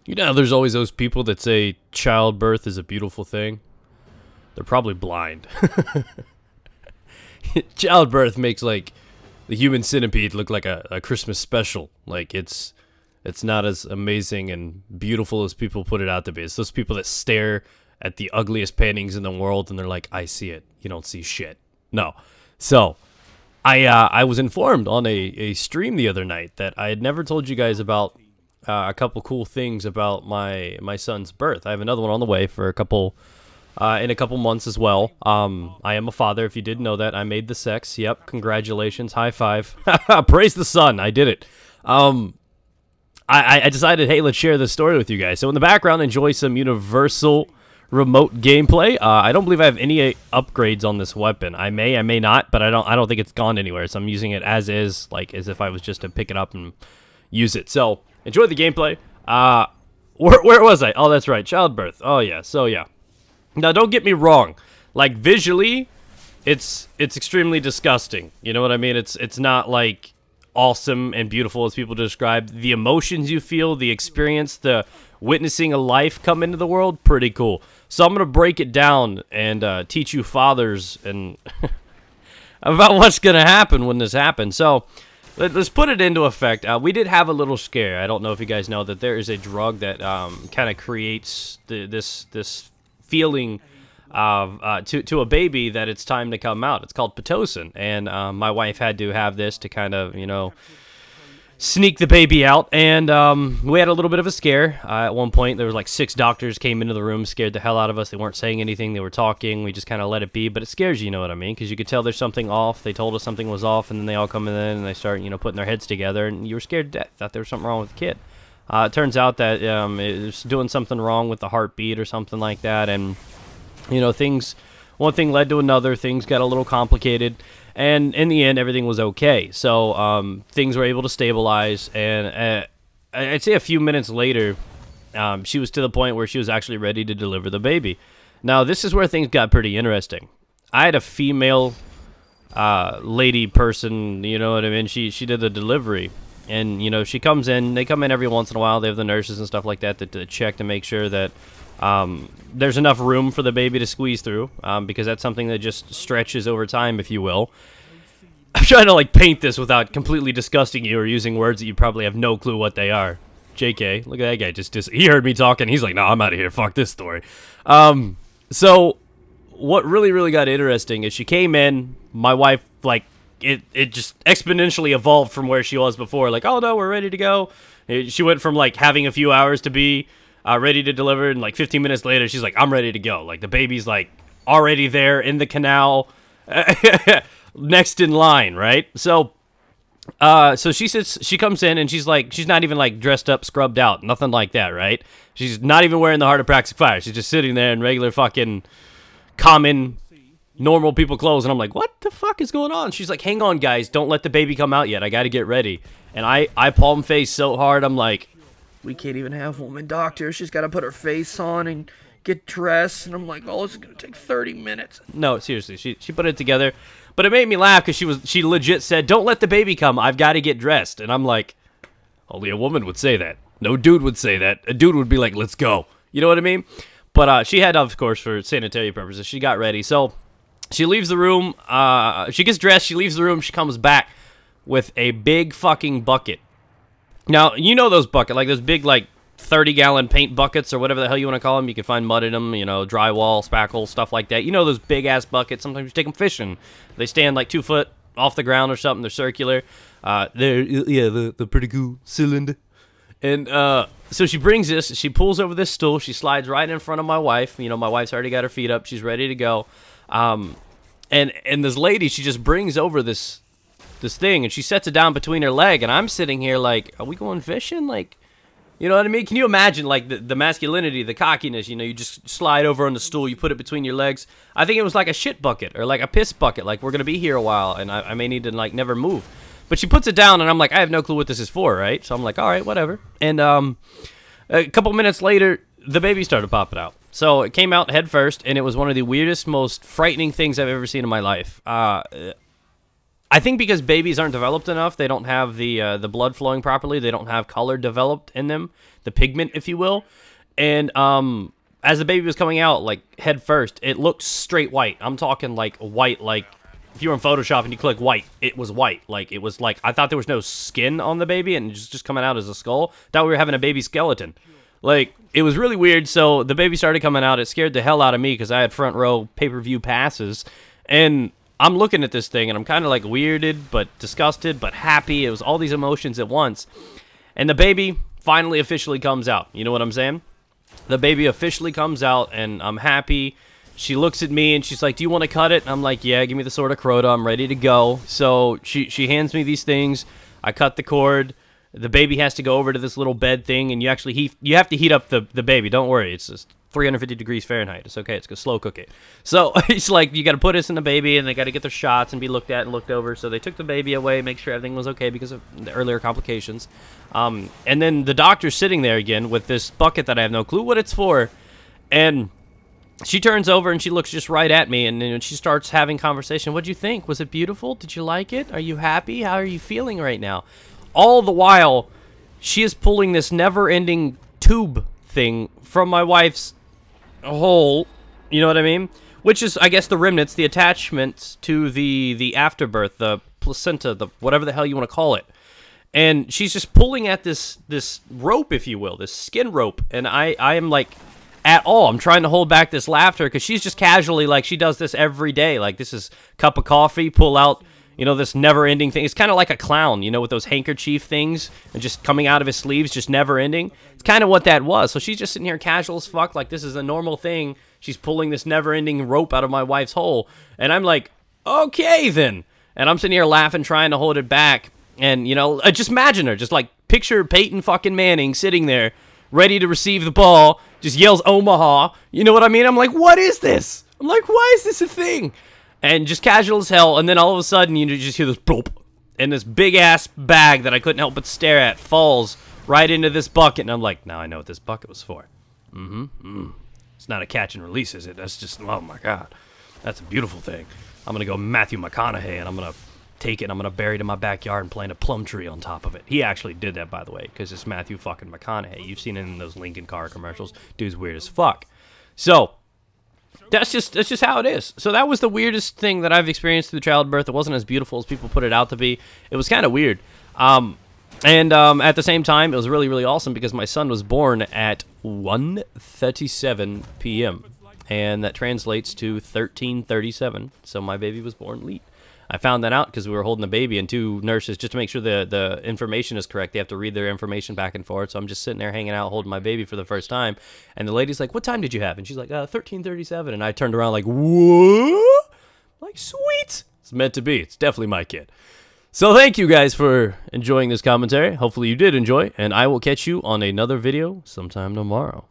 You know, there's always those people that say childbirth is a beautiful thing. They're probably blind. Childbirth makes, like, the human centipede look like a Christmas special. Like, it's not as amazing and beautiful as people put it out to be. It's those people that stare at the ugliest paintings in the world and they're like, I see it. You don't see shit. No. So, I was informed on a stream the other night that I had never told you guys about a couple cool things about my son's birth. I have another one on the way for in a couple months as well. I am a father, if you didn't know that. I made the sex. Yep, congratulations. High five. Praise the sun. I did it. I decided, hey, let's share this story with you guys. So in the background, enjoy some Universal remote gameplay. I don't believe I have any upgrades on this weapon. I may not, but I don't think it's gone anywhere. So I'm using it as is, like as if I was just to pick it up and use it. So enjoy the gameplay. Where was I? Oh, that's right, childbirth. Oh yeah. So yeah. Now don't get me wrong. Like visually, it's extremely disgusting. You know what I mean? It's not like awesome and beautiful as people describe. The emotions you feel, the experience, the witnessing a life come into the world, pretty cool. So I'm gonna break it down and teach you fathers and about what's gonna happen when this happens. So let's put it into effect. We did have a little scare. I don't know if you guys know that there is a drug that kind of creates this feeling of to a baby that it's time to come out. It's called Pitocin, and my wife had to have this to kind of, you know, sneak the baby out. And we had a little bit of a scare. At one point, there was like 6 doctors came into the room, scared the hell out of us. They weren't saying anything. They were talking. We just kind of let it be. But it scares you, you know what I mean? Because you could tell there's something off. They told us something was off, and then they all come in and they start, you know, putting their heads together. And you were scared to death. Thought there was something wrong with the kid. It turns out that it was doing something wrong with the heartbeat or something like that. And, you know, one thing led to another. Things got a little complicated. And in the end, everything was okay. So things were able to stabilize. And I'd say a few minutes later, she was to the point where she was actually ready to deliver the baby. Now, this is where things got pretty interesting. I had a female lady person, you know what I mean? She did the delivery. And, you know, she comes in. They come in every once in a while. They have the nurses and stuff like that to check to make sure that there's enough room for the baby to squeeze through, because that's something that just stretches over time, if you will. I'm trying to, like, paint this without completely disgusting you or using words that you probably have no clue what they are. JK, look at that guy. He heard me talking. He's like, no, I'm out of here. Fuck this story. So what really got interesting is she came in. My wife, like, it just exponentially evolved from where she was before. Like, oh, no, we're ready to go. She went from, like, having a few hours to be ready to deliver, and like 15 minutes later, she's like, I'm ready to go. Like, the baby's like already there in the canal, next in line, right? So, so she comes in and she's like, she's not even like dressed up, scrubbed out, nothing like that, right? She's not even wearing the Heart of Praxic Fire. She's just sitting there in regular fucking common normal people clothes, and I'm like, what the fuck is going on? She's like, hang on, guys, don't let the baby come out yet. I got to get ready. And I palm face so hard, I'm like, we can't even have woman doctor. She's got to put her face on and get dressed. And I'm like, oh, this is going to take 30 minutes. No, seriously, she put it together. But it made me laugh because she legit said, don't let the baby come. I've got to get dressed. And I'm like, only a woman would say that. No dude would say that. A dude would be like, let's go. You know what I mean? But she had, of course, for sanitary purposes, she got ready. So she leaves the room. She gets dressed. She leaves the room. She comes back with a big fucking bucket. Now, you know those buckets, like those big, like, 30-gallon paint buckets or whatever the hell you want to call them. You can find mud in them, you know, drywall, spackle, stuff like that. You know those big-ass buckets. Sometimes you take them fishing. They stand, like, 2 foot off the ground or something. They're circular. They're pretty cool cylinder. And so she brings this. She pulls over this stool. She slides right in front of my wife. You know, my wife's already got her feet up. She's ready to go. And this lady, she just brings over this thing, and she sets it down between her leg, and I'm sitting here like, are we going fishing? Like, you know what I mean? Can you imagine, like, the masculinity, the cockiness, you know, you just slide over on the stool, you put it between your legs. I think it was like a shit bucket, or like a piss bucket, like, we're gonna be here a while, and I may need to, like, never move. But she puts it down, and I'm like, I have no clue what this is for, right? So I'm like, all right, whatever. And a couple minutes later, the baby started popping out. So it came out head first, and it was one of the weirdest, most frightening things I've ever seen in my life. I think because babies aren't developed enough, they don't have the blood flowing properly. They don't have color developed in them, the pigment, if you will. And as the baby was coming out, like head first, it looked straight white. I'm talking like white, like if you were in Photoshop and you click white, it was white. Like it was like I thought there was no skin on the baby and just coming out as a skull. Thought we were having a baby skeleton. Like it was really weird. So the baby started coming out. It scared the hell out of me because I had front row pay-per-view passes, and I'm looking at this thing, and I'm kind of like weirded, but disgusted, but happy. It was all these emotions at once. And the baby finally officially comes out. You know what I'm saying? The baby officially comes out, and I'm happy. She looks at me, and she's like, do you want to cut it? And I'm like, yeah, give me the sword of Crota. I'm ready to go. So she hands me these things. I cut the cord. The baby has to go over to this little bed thing, and you have to heat up the baby. Don't worry. It's just 350 degrees Fahrenheit. It's okay. It's going to slow cook it. So it's like you got to put this in the baby, and they got to get their shots and be looked at and looked over. So they took the baby away, make sure everything was okay because of the earlier complications. And then the doctor's sitting there again with this bucket that I have no clue what it's for. And she turns over and she looks just right at me, and then she starts having conversation. What'd you think? Was it beautiful? Did you like it? Are you happy? How are you feeling right now? All the while, she is pulling this never-ending tube thing from my wife's hole, you know what I mean? Which is, I guess, the remnants, the attachments to the afterbirth, the placenta, the whatever the hell you want to call it. And she's just pulling at this rope, if you will, this skin rope. And I am like, at all, I'm trying to hold back this laughter because she's just casually, like, she does this every day. Like, this is cup of coffee, pull out, you know, this never-ending thing. It's kind of like a clown, you know, with those handkerchief things and just coming out of his sleeves, just never-ending. It's kind of what that was. So she's just sitting here casual as fuck, like this is a normal thing. She's pulling this never-ending rope out of my wife's hole. And I'm like, okay, then. And I'm sitting here laughing, trying to hold it back. And, you know, just imagine her. Just, like, picture Peyton fucking Manning sitting there, ready to receive the ball, just yells Omaha. You know what I mean? I'm like, what is this? I'm like, why is this a thing? And just casual as hell, and then all of a sudden, you just hear this bloop, and this big-ass bag that I couldn't help but stare at falls right into this bucket, and I'm like, now I know what this bucket was for. It's not a catch and release, is it? That's just, oh my god. That's a beautiful thing. I'm going to go Matthew McConaughey, and I'm going to take it, and I'm going to bury it in my backyard and plant a plum tree on top of it. He actually did that, by the way, because it's Matthew fucking McConaughey. You've seen it in those Lincoln car commercials. Dude's weird as fuck. So that's just how it is. So that was the weirdest thing that I've experienced through childbirth. It wasn't as beautiful as people put it out to be. It was kind of weird. And at the same time, it was really, really awesome because my son was born at 1:37 p.m. And that translates to 13:37. So my baby was born late. I found that out because we were holding the baby, and two nurses, just to make sure the information is correct, they have to read their information back and forth. So I'm just sitting there hanging out, holding my baby for the first time. And the lady's like, what time did you have? And she's like, 13:37. And I turned around like, what? Like, sweet. It's meant to be. It's definitely my kid. So thank you guys for enjoying this commentary. Hopefully you did enjoy, and I will catch you on another video sometime tomorrow.